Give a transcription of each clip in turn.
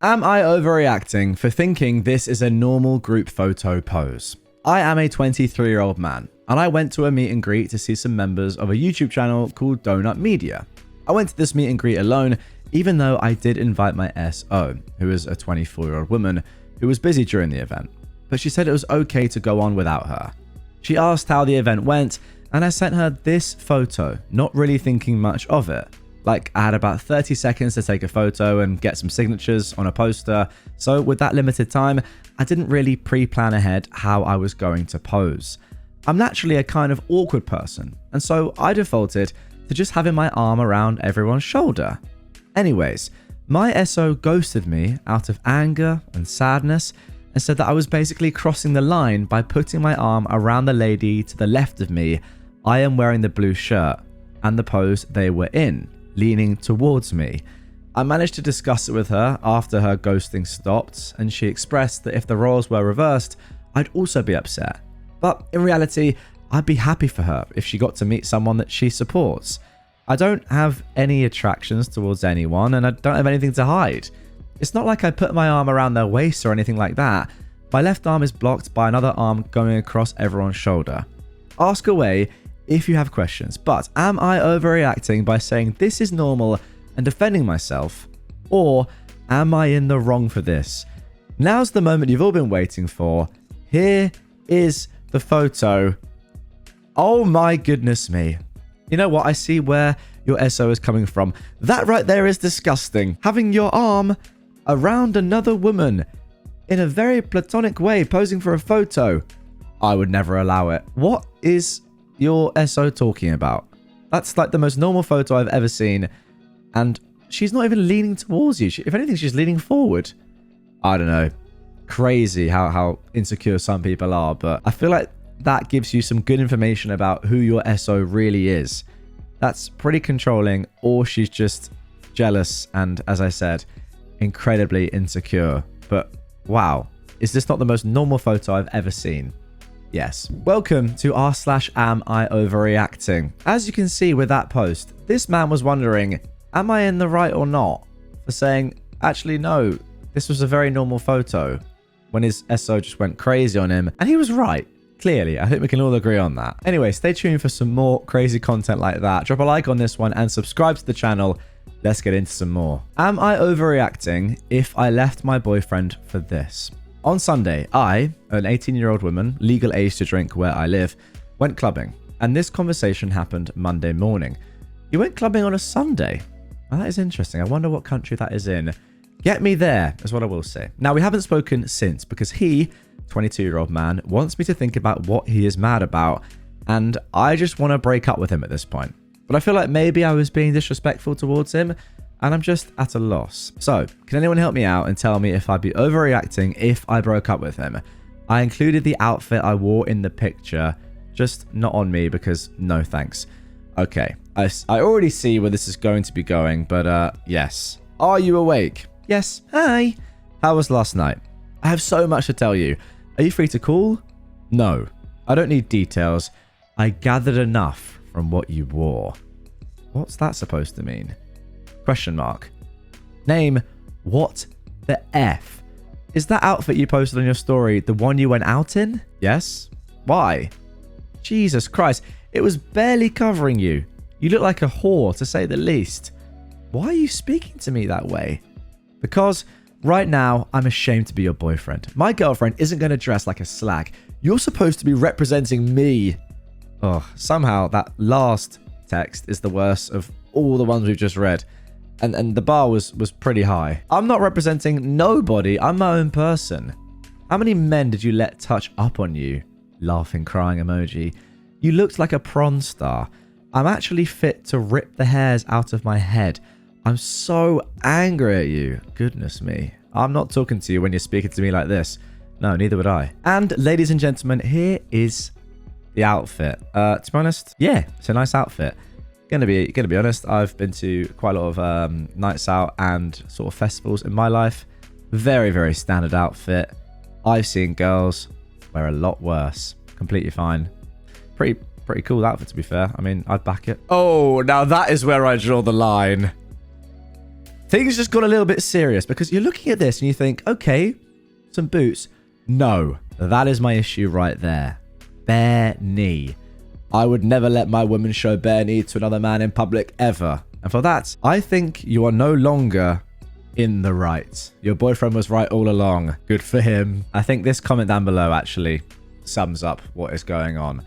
Am I overreacting for thinking this is a normal group photo pose? I am a 23-year-old man, and I went to a meet and greet to see some members of a YouTube channel called Donut Media. I went to this meet and greet alone, even though I did invite my SO, who is a 24-year-old woman who was busy during the event, but she said it was okay to go on without her. She asked how the event went, and I sent her this photo, not really thinking much of it. Like, I had about 30 seconds to take a photo and get some signatures on a poster, so with that limited time, I didn't really pre-plan ahead how I was going to pose. I'm naturally a kind of awkward person, and so I defaulted to just having my arm around everyone's shoulder. Anyways, my SO ghosted me out of anger and sadness and said that I was basically crossing the line by putting my arm around the lady to the left of me. I am wearing the blue shirt and the pose they were in, leaning towards me. I managed to discuss it with her after her ghosting stopped, and she expressed that if the roles were reversed, I'd also be upset. But in reality, I'd be happy for her if she got to meet someone that she supports. I don't have any attractions towards anyone, and I don't have anything to hide. It's not like I put my arm around their waist or anything like that. My left arm is blocked by another arm going across everyone's shoulder. Ask away if you have questions, but am I overreacting by saying this is normal and defending myself, or am I in the wrong for this? Now's the moment you've all been waiting for. Here is the photo. Oh my goodness me. You know what? I see where your SO is coming from. That right there is disgusting. Having your arm around another woman in a very platonic way, posing for a photo. I would never allow it. What is your SO talking about? That's like the most normal photo I've ever seen, and she's not even leaning towards you. If anything, she's leaning forward. I don't know. Crazy how insecure some people are, but I feel like that gives you some good information about who your SO really is. That's pretty controlling, or she's just jealous and, as I said, incredibly insecure. But wow, is this not the most normal photo I've ever seen? Yes. Welcome to r/am I overreacting. As you can see with that post, this man was wondering, am I in the right or not? For saying, actually no, this was a very normal photo, when his SO just went crazy on him. And he was right. Clearly, I think we can all agree on that. Anyway, stay tuned for some more crazy content like that. Drop a like on this one and subscribe to the channel. Let's get into some more. Am I overreacting if I left my boyfriend for this? On Sunday, I, an 18-year-old woman, legal age to drink where I live, went clubbing. And this conversation happened Monday morning. You went clubbing on a Sunday? Well, that is interesting. I wonder what country that is in. Get me there, is what I will say. Now, we haven't spoken since because he, 22-year-old man, wants me to think about what he is mad about, and I just want to break up with him at this point. But I feel like maybe I was being disrespectful towards him, and I'm just at a loss. So, can anyone help me out and tell me if I'd be overreacting if I broke up with him? I included the outfit I wore in the picture, just not on me because no thanks. Okay, I already see where this is going to be going, but yes. Are you awake? Yes. Hi. How was last night? I have so much to tell you. Are you free to call? No. I don't need details. I gathered enough from what you wore. What's that supposed to mean? Question mark. Name. What the F? Is that outfit you posted on your story the one you went out in? Yes. Why? Jesus Christ. It was barely covering you. You look like a whore, to say the least. Why are you speaking to me that way? Because right now, I'm ashamed to be your boyfriend. My girlfriend isn't going to dress like a slag. You're supposed to be representing me. Oh, somehow that last text is the worst of all the ones we've just read. And the bar was pretty high. I'm not representing nobody. I'm my own person. How many men did you let touch up on you? Laughing, crying emoji. You looked like a prawn star. I'm actually fit to rip the hairs out of my head. I'm so angry at you. Goodness me. I'm not talking to you when you're speaking to me like this. No, neither would I. And ladies and gentlemen, here is the outfit. To be honest, yeah, it's a nice outfit. Gonna be honest, I've been to quite a lot of nights out and sort of festivals in my life. Very, very standard outfit. I've seen girls wear a lot worse. Completely fine. Pretty cool outfit, to be fair. I mean, I'd back it. Oh, now that is where I draw the line. things just got a little bit serious because you're looking at this and you think, okay, some boots. No, that is my issue right there. Bare knee. I would never let my woman show bare knee to another man in public ever. And for that, I think you are no longer in the right. Your boyfriend was right all along. Good for him. I think this comment down below actually sums up what is going on.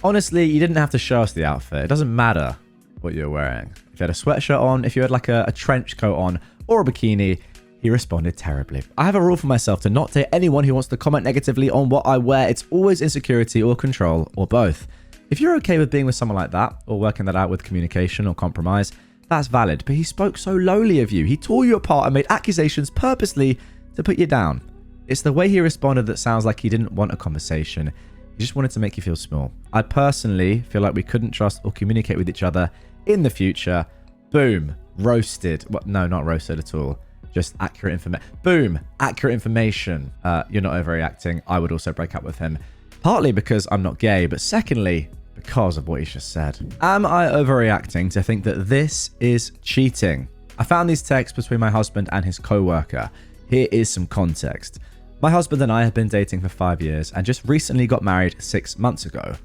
Honestly, you didn't have to show us the outfit. It doesn't matter what you're wearing. If you had a sweatshirt on, if you had like a trench coat on or a bikini, he responded terribly. I have a rule for myself to not date anyone who wants to comment negatively on what I wear. It's always insecurity or control or both. If you're okay with being with someone like that or working that out with communication or compromise, that's valid. But he spoke so lowly of you. He tore you apart and made accusations purposely to put you down. It's the way he responded that sounds like he didn't want a conversation. He just wanted to make you feel small. I personally feel like we couldn't trust or communicate with each other in the future. Boom. Roasted. Well, no, not roasted at all. Just accurate information. Boom. Accurate information. You're not overreacting. I would also break up with him. Partly because I'm not gay, but secondly, because of what he's just said. Am I overreacting to think that this is cheating? I found these texts between my husband and his co-worker. Here is some context. My husband and I have been dating for 5 years and just recently got married 6 months ago.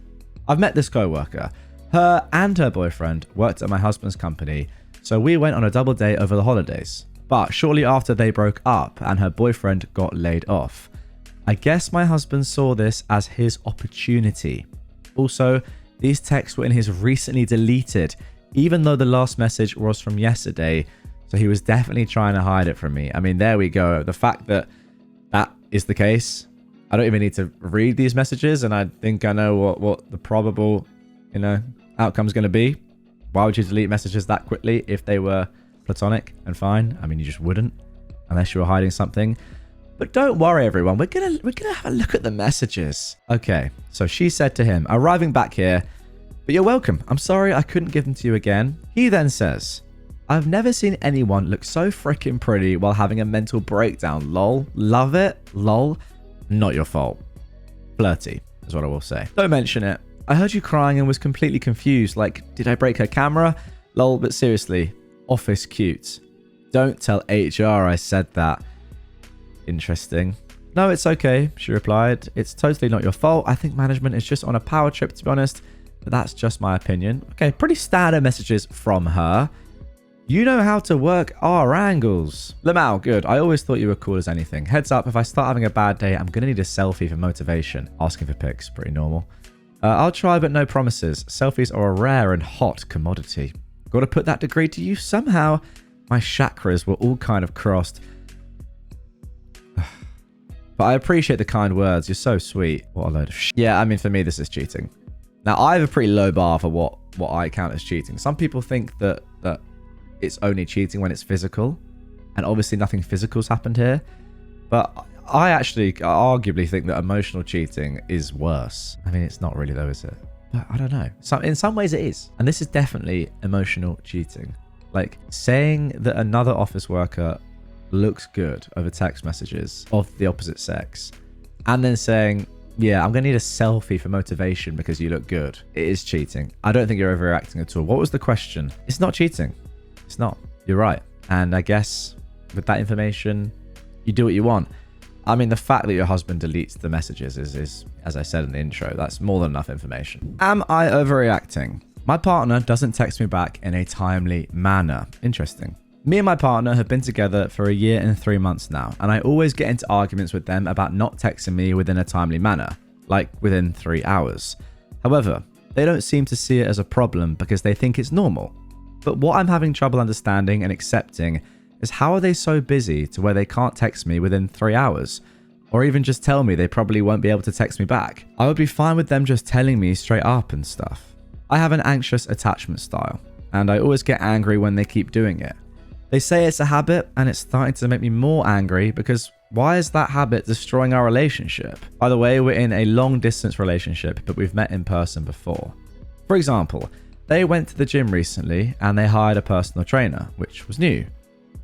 I've met this co-worker. Her and her boyfriend worked at my husband's company, so we went on a double date over the holidays. But shortly after they broke up and her boyfriend got laid off. I guess my husband saw this as his opportunity. Also, these texts were in his recently deleted, even though the last message was from yesterday, so he was definitely trying to hide it from me. I mean, there we go. The fact that that is the case, I don't even need to read these messages, and I think I know what the probable, outcome is going to be. Why would you delete messages that quickly if they were platonic and fine? I mean, you just wouldn't, unless you were hiding something. But don't worry, everyone. We're gonna have a look at the messages. Okay, so she said to him, arriving back here, but you're welcome. I'm sorry I couldn't give them to you again. He then says, I've never seen anyone look so freaking pretty while having a mental breakdown. Lol. Love it. Lol. Not your fault. Flirty is what I will say. Don't mention it. I heard you crying and was completely confused. Like, did I break her camera? Lol, but seriously, office cute. Don't tell HR I said that. Interesting. No, it's okay, she replied. It's totally not your fault. I think management is just on a power trip, to be honest. But that's just my opinion. Okay, pretty standard messages from her. You know how to work our angles. Lamau, good. I always thought you were cool as anything. Heads up, if I start having a bad day, I'm going to need a selfie for motivation. Asking for pics, pretty normal. I'll try, but no promises. Selfies are a rare and hot commodity. Got to put that degree to use somehow. My chakras were all kind of crossed. But I appreciate the kind words. You're so sweet. What a load of shit. Yeah, I mean, for me, this is cheating. Now, I have a pretty low bar for what I count as cheating. Some people think that it's only cheating when it's physical. And obviously, nothing physical's happened here. But I actually arguably think that emotional cheating is worse. I mean, it's not really though, is it? But I don't know. In some ways, it is. And this is definitely emotional cheating. Like, saying that another office worker looks good over text messages of the opposite sex and then saying, yeah, I'm gonna need a selfie for motivation because you look good. It is cheating. I don't think you're overreacting at all. What was the question? It's not cheating. It's not. You're right. And I guess with that information, you do what you want. I mean, the fact that your husband deletes the messages is, as I said in the intro, that's more than enough information. Am I overreacting? My partner doesn't text me back in a timely manner. Interesting. Me and my partner have been together for 1 year and 3 months now, and I always get into arguments with them about not texting me within a timely manner, like within 3 hours. However, they don't seem to see it as a problem because they think it's normal. But what I'm having trouble understanding and accepting is how are they so busy to where they can't text me within 3 hours? Or even just tell me they probably won't be able to text me back. I would be fine with them just telling me straight up and stuff. I have an anxious attachment style, and I always get angry when they keep doing it. They say it's a habit, and it's starting to make me more angry because why is that habit destroying our relationship? By the way, we're in a long distance relationship, but we've met in person before. For example, they went to the gym recently and they hired a personal trainer, which was new.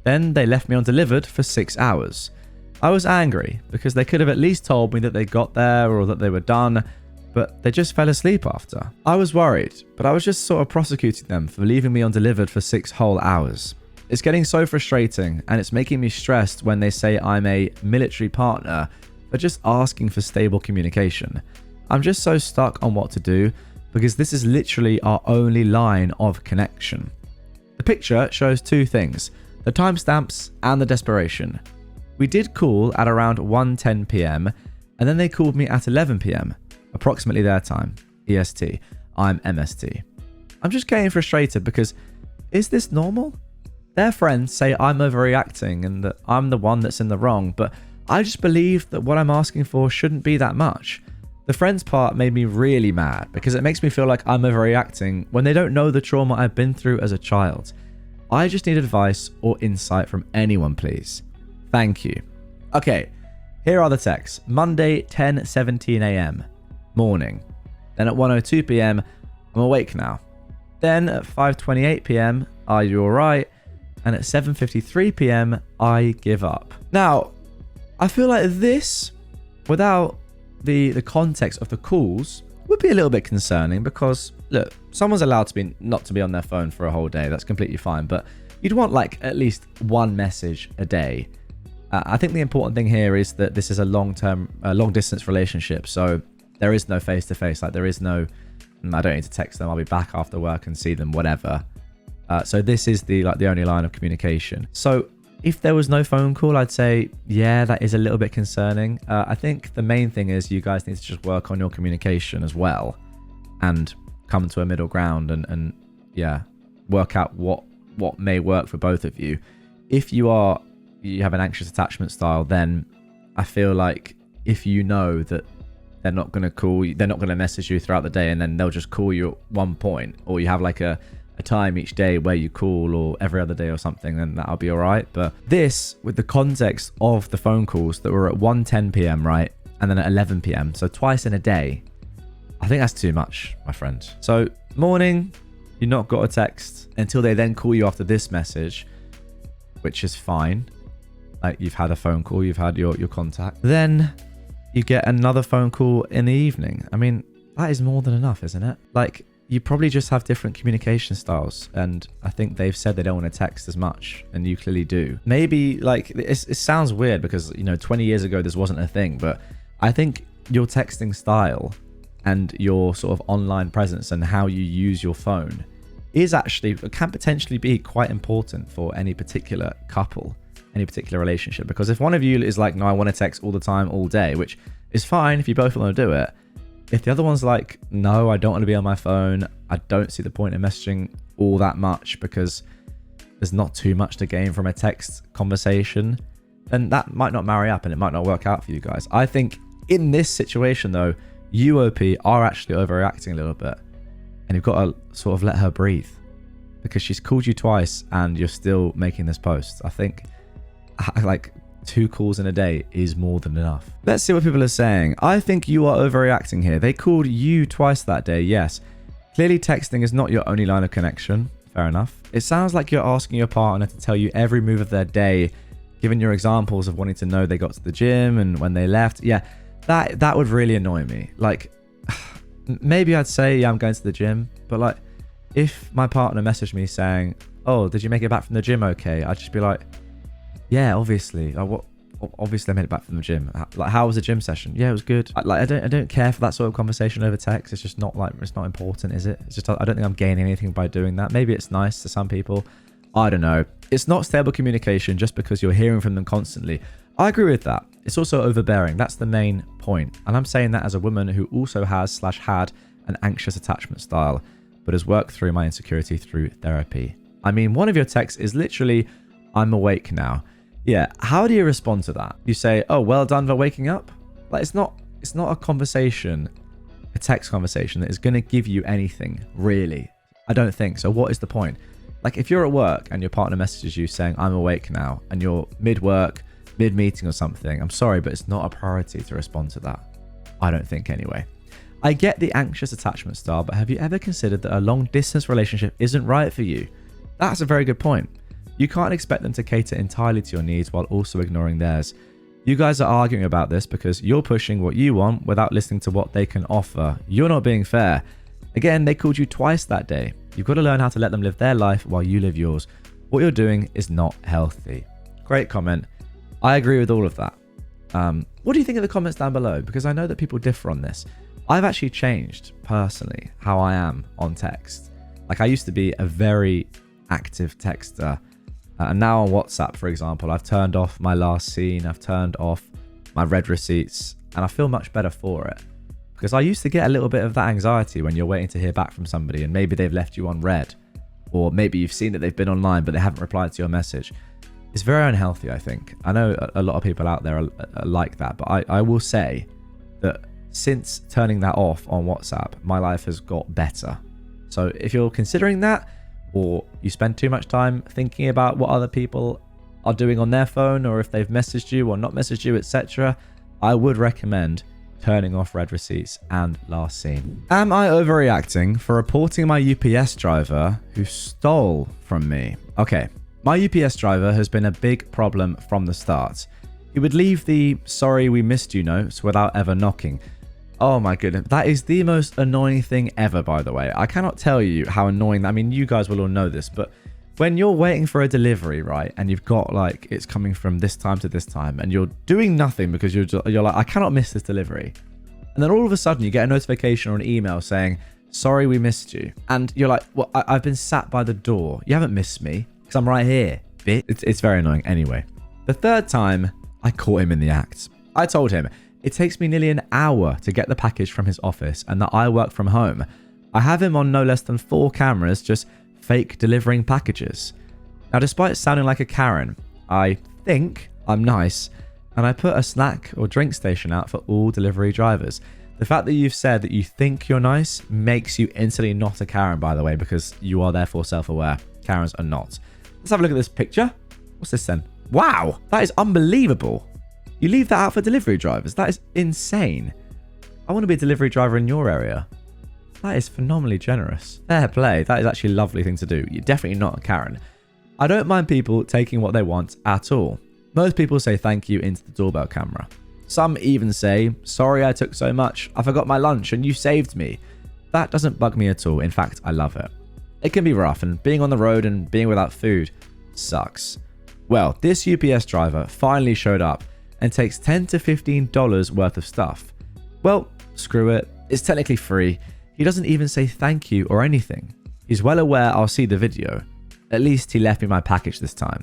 Then they left me undelivered for 6 hours. I was angry because they could have at least told me that they got there or that they were done, but they just fell asleep after. I was worried, but I was just sort of prosecuting them for leaving me undelivered for 6 whole hours. It's getting so frustrating, and it's making me stressed when they say I'm a military partner for just asking for stable communication. I'm just so stuck on what to do because this is literally our only line of connection. The picture shows two things, the timestamps and the desperation. We did call at around 1:10 p.m. and then they called me at 11 p.m, approximately their time, EST. I'm MST. I'm just getting frustrated because is this normal? Their friends say I'm overreacting and that I'm the one that's in the wrong, but I just believe that what I'm asking for shouldn't be that much. The friends part made me really mad because it makes me feel like I'm overreacting when they don't know the trauma I've been through as a child. I just need advice or insight from anyone, please. Thank you. Okay, here are the texts. Monday, 10:17 a.m. Morning. Then at 1:02 p.m, I'm awake now. Then at 5:28 p.m, are you alright? And at 7:53 p.m, I give up. Now, I feel like this, without the context of the calls, would be a little bit concerning because, look, someone's allowed to not to be on their phone for a whole day. That's completely fine. But you'd want like at least one message a day. I think the important thing here is that this is a long distance relationship. So there is no face-to-face. Like there is no, I don't need to text them. I'll be back after work and see them, whatever. So this is the only line of communication. So if there was no phone call, I'd say, yeah, that is a little bit concerning. I think the main thing is you guys need to just work on your communication as well and come to a middle ground and yeah, work out what may work for both of you. If you have an anxious attachment style, then I feel like if you know that they're not going to call you, they're not going to message you throughout the day and then they'll just call you at one point, or you have like a time each day where you call, or every other day or something, then that'll be all right. But this, with the context of the phone calls that were at 1:10 p.m, right, and then at 11 p.m, so twice in a day, I think that's too much, my friend. So morning, you've not got a text until they then call you after this message, which is fine. Like you've had a phone call, you've had your contact. Then you get another phone call in the evening. I mean, that is more than enough, isn't it? Like, you probably just have different communication styles, and I think they've said they don't want to text as much, and you clearly do. Maybe, like, it sounds weird because, 20 years ago this wasn't a thing, but I think your texting style and your sort of online presence and how you use your phone can potentially be quite important for any particular couple, any particular relationship. Because if one of you is like, no, I want to text all the time, all day, which is fine if you both want to do it. If the other one's like, no, I don't want to be on my phone, I don't see the point in messaging all that much because there's not too much to gain from a text conversation, then that might not marry up and it might not work out for you guys. I think in this situation though, you OP are actually overreacting a little bit, and you've got to sort of let her breathe because she's called you twice and you're still making this post. I think like 2 calls in a day is more than enough. Let's see what people are saying. I think you are overreacting here. They called you twice that day, yes. Clearly texting is not your only line of connection. Fair enough. It sounds like you're asking your partner to tell you every move of their day, given your examples of wanting to know they got to the gym and when they left. Yeah, that would really annoy me. Like, maybe I'd say, yeah, I'm going to the gym, but like, if my partner messaged me saying, oh, did you make it back from the gym okay? I'd just be like, yeah, obviously. Obviously, I made it back from the gym. Like, how was the gym session? Yeah, it was good. I don't care for that sort of conversation over text. It's just not it's not important, is it? It's just, I don't think I'm gaining anything by doing that. Maybe it's nice to some people. I don't know. It's not stable communication just because you're hearing from them constantly. I agree with that. It's also overbearing. That's the main point. And I'm saying that as a woman who also had an anxious attachment style, but has worked through my insecurity through therapy. I mean, one of your texts is literally, I'm awake now. Yeah, how do you respond to that? You say, oh, well done for waking up? Like, it's not a conversation, a text conversation that is going to give you anything, really. I don't think so. What is the point? Like, if you're at work and your partner messages you saying, I'm awake now, and you're mid-work, mid-meeting or something, I'm sorry, but it's not a priority to respond to that. I don't think anyway. I get the anxious attachment style, but have you ever considered that a long-distance relationship isn't right for you? That's a very good point. You can't expect them to cater entirely to your needs while also ignoring theirs. You guys are arguing about this because you're pushing what you want without listening to what they can offer. You're not being fair. Again, they called you twice that day. You've got to learn how to let them live their life while you live yours. What you're doing is not healthy. Great comment. I agree with all of that. What do you think in the comments down below? Because I know that people differ on this. I've actually changed personally how I am on text. Like, I used to be a very active texter. And now on WhatsApp, for example, I've turned off my last scene. I've turned off my read receipts. And I feel much better for it. Because I used to get a little bit of that anxiety when you're waiting to hear back from somebody and maybe they've left you on read. Or maybe you've seen that they've been online but they haven't replied to your message. It's very unhealthy, I think. I know a lot of people out there are like that. But I will say that since turning that off on WhatsApp, my life has got better. So if you're considering that, or you spend too much time thinking about what other people are doing on their phone, or if they've messaged you or not messaged you, etc., I would recommend turning off read receipts and last seen. Am I overreacting for reporting my UPS driver who stole from me? Okay, my UPS driver has been a big problem from the start. He would leave the "sorry we missed you" notes without ever knocking. Oh my goodness, that is the most annoying thing ever, by the way. I cannot tell you how annoying that. I mean, you guys will all know this, but when you're waiting for a delivery, right, and you've got like it's coming from this time to this time, and you're doing nothing because you're like, I cannot miss this delivery, and then all of a sudden you get a notification or an email saying, "Sorry, we missed you," and you're like, "Well, I've been sat by the door. You haven't missed me because I'm right here, bitch." It's very annoying. Anyway, the third time I caught him in the act. I told him it takes me nearly an hour to get the package from his office, and that I work from home. I have him on no less than 4 cameras just fake delivering packages. Now, despite sounding like a Karen, I think I'm nice, and I put a snack or drink station out for all delivery drivers. The fact that you've said that you think you're nice makes you instantly not a Karen, by the way, because you are therefore self-aware. Karens are not. Let's have a look at this picture. What's this then? Wow, that is unbelievable. You leave that out for delivery drivers? That is insane. I want to be a delivery driver in your area. That is phenomenally generous. Fair play. That is actually a lovely thing to do. You're definitely not a Karen. I don't mind people taking what they want at all. Most people say thank you into the doorbell camera. Some even say, "Sorry I took so much. I forgot my lunch and you saved me." That doesn't bug me at all. In fact, I love it. It can be rough, and being on the road and being without food sucks. Well, this UPS driver finally showed up and takes $10 to $15 worth of stuff. Well, screw it. It's technically free. He doesn't even say thank you or anything. He's well aware I'll see the video. At least he left me my package this time.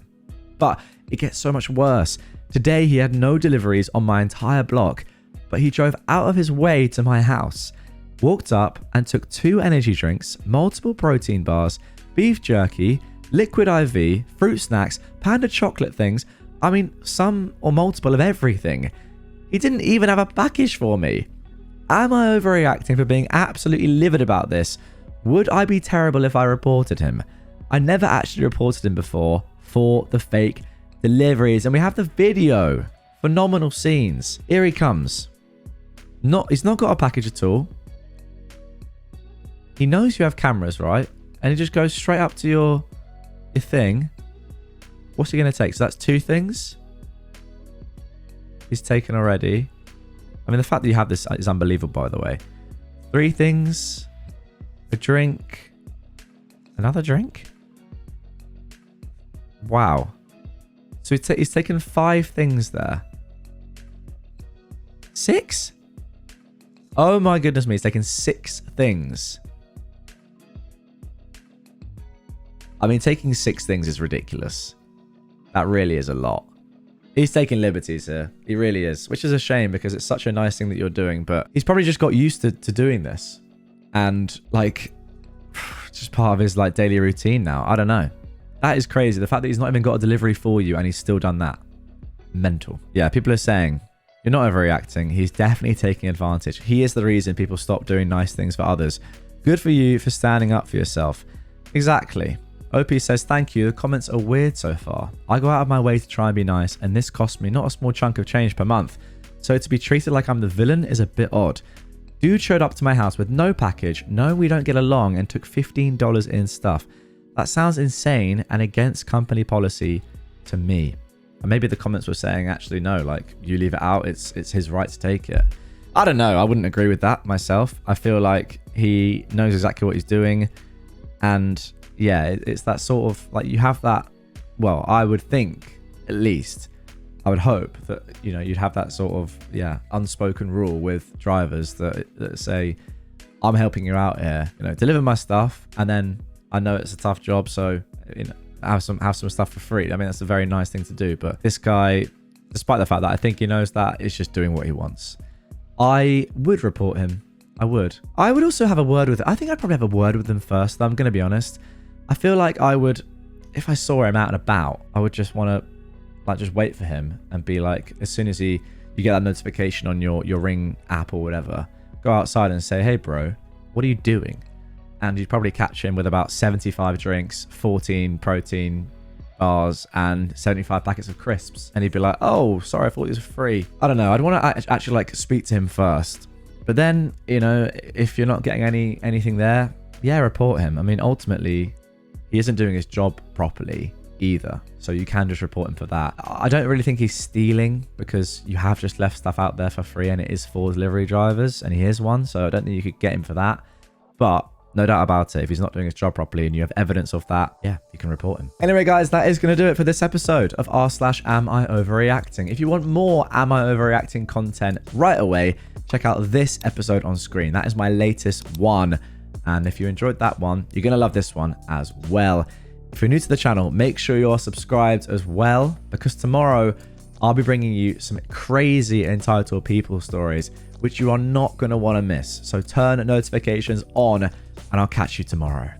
But it gets so much worse. Today he had no deliveries on my entire block, but he drove out of his way to my house, walked up and took 2 energy drinks, multiple protein bars, beef jerky, liquid IV, fruit snacks, Panda chocolate things. I mean, some or multiple of everything. He didn't even have a package for me. Am I overreacting for being absolutely livid about this? Would I be terrible if I reported him? I never actually reported him before for the fake deliveries, and we have the video. Phenomenal scenes. Here he comes. He's not got a package at all. He knows you have cameras, right? And he just goes straight up to your thing. What's he going to take? So that's 2 things he's taken already. I mean, the fact that you have this is unbelievable, by the way. 3 things. A drink. Another drink? Wow. So he's taken 5 things there. 6? Oh my goodness me, he's taken 6 things. I mean, taking 6 things is ridiculous. That really is a lot. He's taking liberties here. He really is. Which is a shame because it's such a nice thing that you're doing. But he's probably just got used to doing this. And like, just part of his like daily routine now. I don't know. That is crazy. The fact that he's not even got a delivery for you and he's still done that. Mental. Yeah, people are saying, you're not overreacting. He's definitely taking advantage. He is the reason people stop doing nice things for others. Good for you for standing up for yourself. Exactly. OP says, thank you. The comments are weird so far. I go out of my way to try and be nice, and this cost me not a small chunk of change per month. So to be treated like I'm the villain is a bit odd. Dude showed up to my house with no package, knowing we don't get along, and took $15 in stuff. That sounds insane and against company policy to me. And maybe the comments were saying, actually, no, like, you leave it out. It's his right to take it. I don't know. I wouldn't agree with that myself. I feel like he knows exactly what he's doing. And yeah, it's that sort of like you have that well, I would think, at least, I would hope that, you know, you'd have that sort of, unspoken rule with drivers that say, I'm helping you out here, you know, deliver my stuff, and then I know it's a tough job, so, you know, have some stuff for free. I mean, that's a very nice thing to do, but this guy, despite the fact that I think he knows that, is just doing what he wants. I would report him. I would. I would also have a word with it. I think I'd probably have a word with him first, though, I'm going to be honest. I feel like I would, if I saw him out and about, I would just want to, like, just wait for him and be like, as soon as you get that notification on your Ring app or whatever, go outside and say, hey, bro, what are you doing? And you'd probably catch him with about 75 drinks, 14 protein bars, and 75 packets of crisps. And he'd be like, oh, sorry, I thought it was free. I don't know. I'd want to actually, like, speak to him first. But then, you know, if you're not getting anything there, report him. I mean, ultimately, he isn't doing his job properly either. So you can just report him for that. I don't really think he's stealing, because you have just left stuff out there for free and it is for delivery drivers and he is one. So I don't think you could get him for that. But no doubt about it, if he's not doing his job properly and you have evidence of that, you can report him. Anyway, guys, that is going to do it for this episode of r/AmIOverreacting. If you want more Am I Overreacting content right away, check out this episode on screen. That is my latest one. And if you enjoyed that one, you're going to love this one as well. If you're new to the channel, make sure you're subscribed as well, because tomorrow I'll be bringing you some crazy entitled people stories, which you are not going to want to miss. So turn notifications on, and I'll catch you tomorrow.